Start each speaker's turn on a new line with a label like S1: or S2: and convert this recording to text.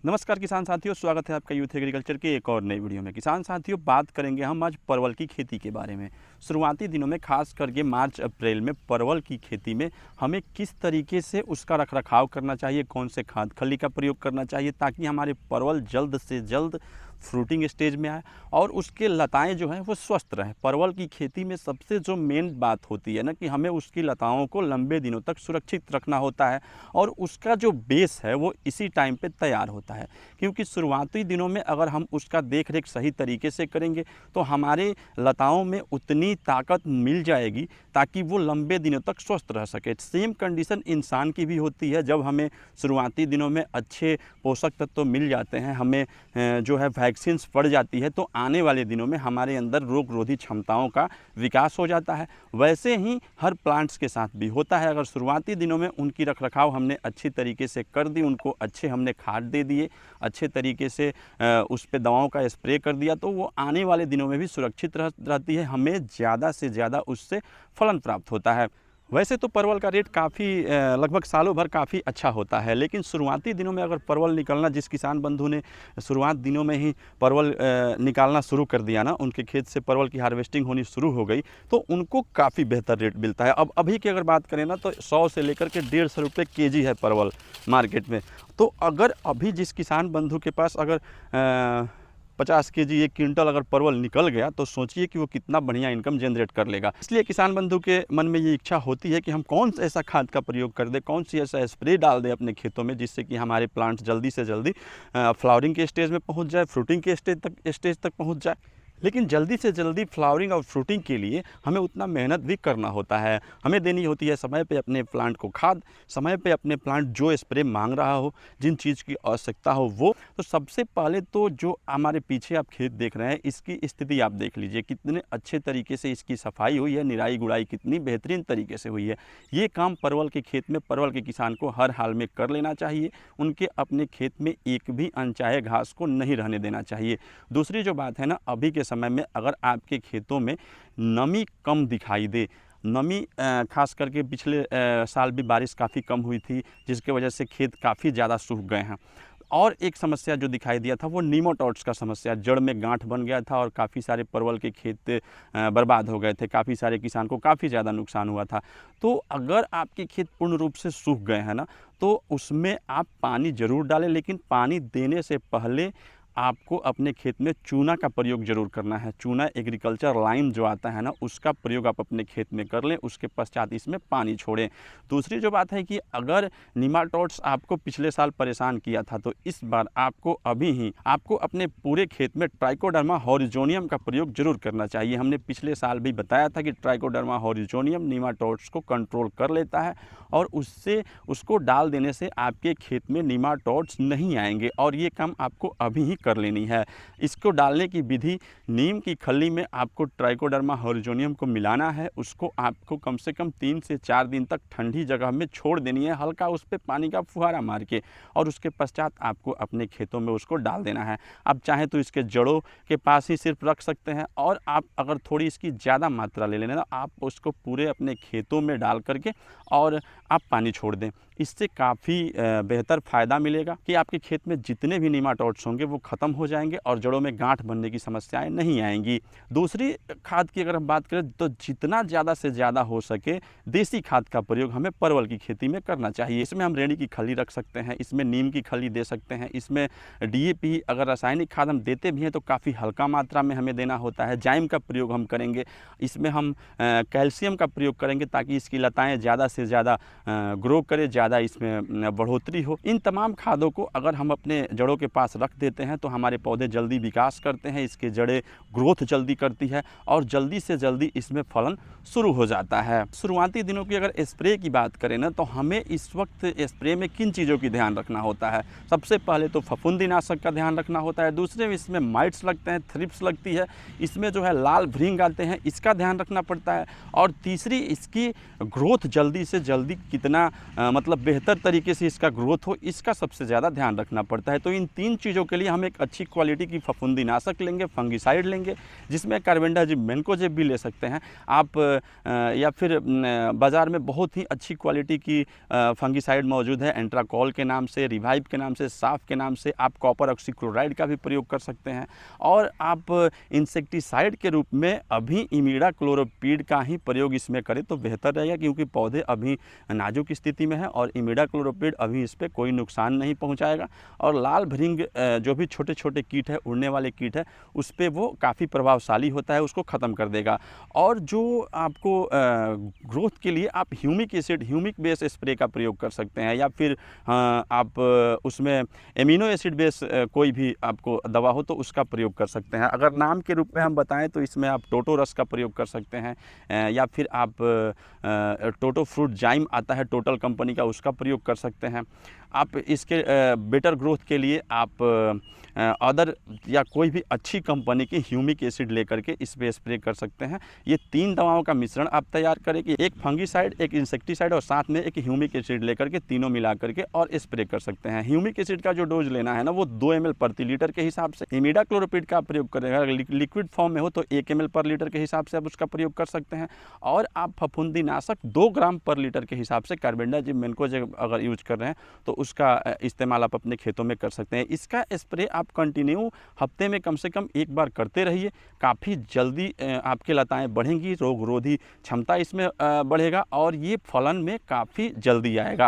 S1: नमस्कार किसान साथियों, स्वागत है आपका यूथ एग्रीकल्चर के एक और नई वीडियो में। किसान साथियों, बात करेंगे हम आज परवल की खेती के बारे में। शुरुआती दिनों में खास करके मार्च अप्रैल में परवल की खेती में हमें किस तरीके से उसका रखरखाव करना चाहिए, कौन से खाद खली का प्रयोग करना चाहिए ताकि हमारे परवल जल्द से जल्द फ्रूटिंग स्टेज में आए और उसके लताएं जो हैं वो स्वस्थ रहें। परवल की खेती में सबसे जो मेन बात होती है ना कि हमें उसकी लताओं को लंबे दिनों तक सुरक्षित रखना होता है और उसका जो बेस है वो इसी टाइम पे तैयार होता है, क्योंकि शुरुआती दिनों में अगर हम उसका देख रेख सही तरीके से करेंगे तो हमारे लताओं में उतनी ताकत मिल जाएगी ताकि वो लंबे दिनों तक स्वस्थ रह सके। सेम कंडीशन इंसान की भी होती है। जब हमें शुरुआती दिनों में अच्छे पोषक तत्व मिल जाते हैं, हमें जो है वैक्सीन्स पड़ जाती है, तो आने वाले दिनों में हमारे अंदर रोग रोधी क्षमताओं का विकास हो जाता है। वैसे ही हर प्लांट्स के साथ भी होता है। अगर शुरुआती दिनों में उनकी रखरखाव हमने अच्छी तरीके से कर दी, उनको अच्छे हमने खाद दे दिए, अच्छे तरीके से उस पे दवाओं का स्प्रे कर दिया, तो वो आने वाले दिनों में भी सुरक्षित रहती है। हमें ज़्यादा से ज़्यादा उससे फलन प्राप्त होता है। वैसे तो परवल का रेट काफ़ी लगभग सालों भर काफ़ी अच्छा होता है, लेकिन शुरुआती दिनों में अगर परवल निकलना, जिस किसान बंधु ने शुरुआत दिनों में ही परवल निकालना शुरू कर दिया ना, उनके खेत से परवल की हार्वेस्टिंग होनी शुरू हो गई, तो उनको काफ़ी बेहतर रेट मिलता है। अब अभी की अगर बात करें ना तो 100 से लेकर के 150 रुपये केजी है परवल मार्केट में। तो अगर अभी जिस किसान बंधु के पास अगर 50 केजी 1 क्विंटल अगर परवल निकल गया तो सोचिए कि वो कितना बढ़िया इनकम जनरेट कर लेगा। इसलिए किसान बंधु के मन में ये इच्छा होती है कि हम कौन सा ऐसा खाद का प्रयोग कर दें, कौन सी ऐसा स्प्रे डाल दें अपने खेतों में, जिससे कि हमारे प्लांट्स जल्दी से जल्दी फ्लावरिंग के स्टेज में पहुंच जाए, फ्रूटिंग के स्टेज तक पहुंच जाए। लेकिन जल्दी से जल्दी फ्लावरिंग और फ्रूटिंग के लिए हमें उतना मेहनत भी करना होता है। हमें देनी होती है समय पे अपने प्लांट को खाद, समय पे अपने प्लांट जो स्प्रे मांग रहा हो, जिन चीज़ की आवश्यकता हो वो। तो सबसे पहले तो जो हमारे पीछे आप खेत देख रहे हैं, इसकी स्थिति आप देख लीजिए, कितने अच्छे तरीके से इसकी सफाई हुई है, निराई गुड़ाई कितनी बेहतरीन तरीके से हुई है। ये काम परवल के खेत में परवल के किसान को हर हाल में कर लेना चाहिए। उनके अपने खेत में एक भी अनचाहे घास को नहीं रहने देना चाहिए। दूसरी जो बात है ना, अभी के समय में अगर आपके खेतों में नमी कम दिखाई दे, नमी खास करके पिछले साल भी बारिश काफ़ी कम हुई थी, जिसके वजह से खेत काफ़ी ज़्यादा सूख गए हैं। और एक समस्या जो दिखाई दिया था वो नीमाटोड्स का समस्या, जड़ में गांठ बन गया था और काफ़ी सारे परवल के खेत बर्बाद हो गए थे। काफ़ी सारे किसान को काफ़ी ज़्यादा नुकसान हुआ था। तो अगर आपके खेत पूर्ण रूप से सूख गए हैं ना, तो उसमें आप पानी ज़रूर डालें, लेकिन पानी देने से पहले आपको अपने खेत में चूना का प्रयोग ज़रूर करना है। चूना एग्रीकल्चर लाइम जो आता है ना, उसका प्रयोग आप अपने खेत में कर लें, उसके पश्चात इसमें पानी छोड़ें। दूसरी जो बात है कि अगर निमाटोड्स आपको पिछले साल परेशान किया था, तो इस बार आपको अपने पूरे खेत में ट्राइकोडर्मा हॉरिजोनियम का प्रयोग जरूर करना चाहिए। हमने पिछले साल भी बताया था कि ट्राइकोडर्मा हॉरिजोनियम निमाटोड्स को कंट्रोल कर लेता है और उसको डाल देने से आपके खेत में निमाटोड्स नहीं आएंगे, और ये काम आपको अभी ही कर लेनी है। इसको डालने की विधि, नीम की खली में आपको ट्राइकोडर्मा हॉरिजोनियम को मिलाना है। उसको आपको कम से कम 3 से 4 दिन तक ठंडी जगह में छोड़ देनी है, हल्का उस पर पानी का फुहारा मार के, और उसके पश्चात आपको अपने खेतों में उसको डाल देना है। आप चाहें तो इसके जड़ों के पास ही सिर्फ रख सकते हैं, और आप अगर थोड़ी इसकी ज़्यादा मात्रा ले लेना, आप उसको पूरे अपने खेतों में डाल करके और आप पानी छोड़ दें। इससे काफ़ी बेहतर फ़ायदा मिलेगा कि आपके खेत में जितने भी निमाटोड्स होंगे वो ख़त्म हो जाएंगे और जड़ों में गांठ बनने की समस्याएं नहीं आएंगी। दूसरी खाद की अगर हम बात करें तो जितना ज़्यादा से ज़्यादा हो सके देसी खाद का प्रयोग हमें परवल की खेती में करना चाहिए। इसमें हम रेड़ी की खली रख सकते हैं, इसमें नीम की खली दे सकते हैं, इसमें DAP, अगर रासायनिक खाद हम देते भी हैं तो काफ़ी हल्का मात्रा में हमें देना होता है। जाइम का प्रयोग हम करेंगे, इसमें हम कैल्शियम का प्रयोग करेंगे ताकि इसकी लताएँ ज़्यादा से ज़्यादा ग्रो करे, ज़्यादा इसमें बढ़ोतरी हो। इन तमाम खादों को अगर हम अपने जड़ों के पास रख देते हैं तो हमारे पौधे जल्दी विकास करते हैं, इसके जड़ें ग्रोथ जल्दी करती है और जल्दी से जल्दी इसमें फलन शुरू हो जाता है। शुरुआती दिनों की अगर स्प्रे की बात करें ना, तो हमें इस वक्त स्प्रे में किन चीज़ों की ध्यान रखना होता है। सबसे पहले तो फफूंदीनाशक का ध्यान रखना होता है। दूसरे में इसमें माइट्स लगते हैं, थ्रिप्स लगती है, इसमें जो है लाल भृंग आते हैं, इसका ध्यान रखना पड़ता है। और तीसरी, इसकी ग्रोथ जल्दी से जल्दी कितना मतलब बेहतर तरीके से इसका ग्रोथ हो, इसका सबसे ज़्यादा ध्यान रखना पड़ता है। तो इन 3 चीज़ों के लिए हम एक अच्छी क्वालिटी की फफूंदीनाशक लेंगे, फंगिसाइड लेंगे, जिसमें कार्बेंडाजिम, मैनकोजेब भी ले सकते हैं आप, या फिर बाज़ार में बहुत ही अच्छी क्वालिटी की फंगिसाइड मौजूद है, एंट्राकॉल के नाम से, रिवाइव के नाम से, साफ के नाम से। आप कॉपर ऑक्सीक्लोराइड का भी प्रयोग कर सकते हैं। और आप इंसेक्टिसाइड के रूप में अभी इमिडाक्लोरोपीड का ही प्रयोग इसमें करें तो बेहतर रहेगा, क्योंकि पौधे अभी नाजुक स्थिति में है और इमिडाक्लोरोपीड अभी इस पर कोई नुकसान नहीं पहुंचाएगा। और लाल भृंग जो भी छोटे छोटे कीट है, उड़ने वाले कीट है, उस पर वो काफ़ी प्रभावशाली होता है, उसको ख़त्म कर देगा। और जो आपको ग्रोथ के लिए आप humic acid, humic base spray का प्रयोग कर सकते हैं, या फिर आप उसमें एमिनो एसिड बेस कोई भी आपको दवा हो तो उसका प्रयोग कर सकते हैं। अगर नाम के रूप में हम बताएं तो इसमें आप टोटोरस का प्रयोग कर सकते हैं, या फिर आप टोटो फ्रूट जाइम आता है टोटल कंपनी का, उसका प्रयोग कर सकते हैं। आप इसके बेटर ग्रोथ के लिए आप अदर या कोई भी अच्छी कंपनी की ह्यूमिक एसिड लेकर के इस पे स्प्रे कर सकते हैं। ये 3 दवाओं का मिश्रण आप तैयार करें कि एक फंगिसाइड, एक इंसेक्टिसाइड और साथ में एक ह्यूमिक एसिड लेकर के तीनों मिला करके और स्प्रे कर सकते हैं। ह्यूमिक एसिड का जो डोज लेना है ना, वो 2 ml प्रति लीटर के हिसाब से। इमिडाक्लोरोपीड का प्रयोग करेगा, लिक्विड फॉर्म में हो तो 1 ml पर लीटर के हिसाब से आप उसका प्रयोग कर सकते हैं। और आप फफूंदीनाशक 2 ग्राम पर लीटर के हिसाब से कार्बेंडाजिम, मैनकोजेब अगर यूज कर रहे हैं तो उसका इस्तेमाल आप अपने खेतों में कर सकते हैं। इसका स्प्रे आप कंटिन्यू हफ्ते में कम से कम 1 बार करते रहिए। काफ़ी जल्दी आपके लताएं बढ़ेंगी, रोग रोधी क्षमता इसमें बढ़ेगा और ये फलन में काफ़ी जल्दी आएगा।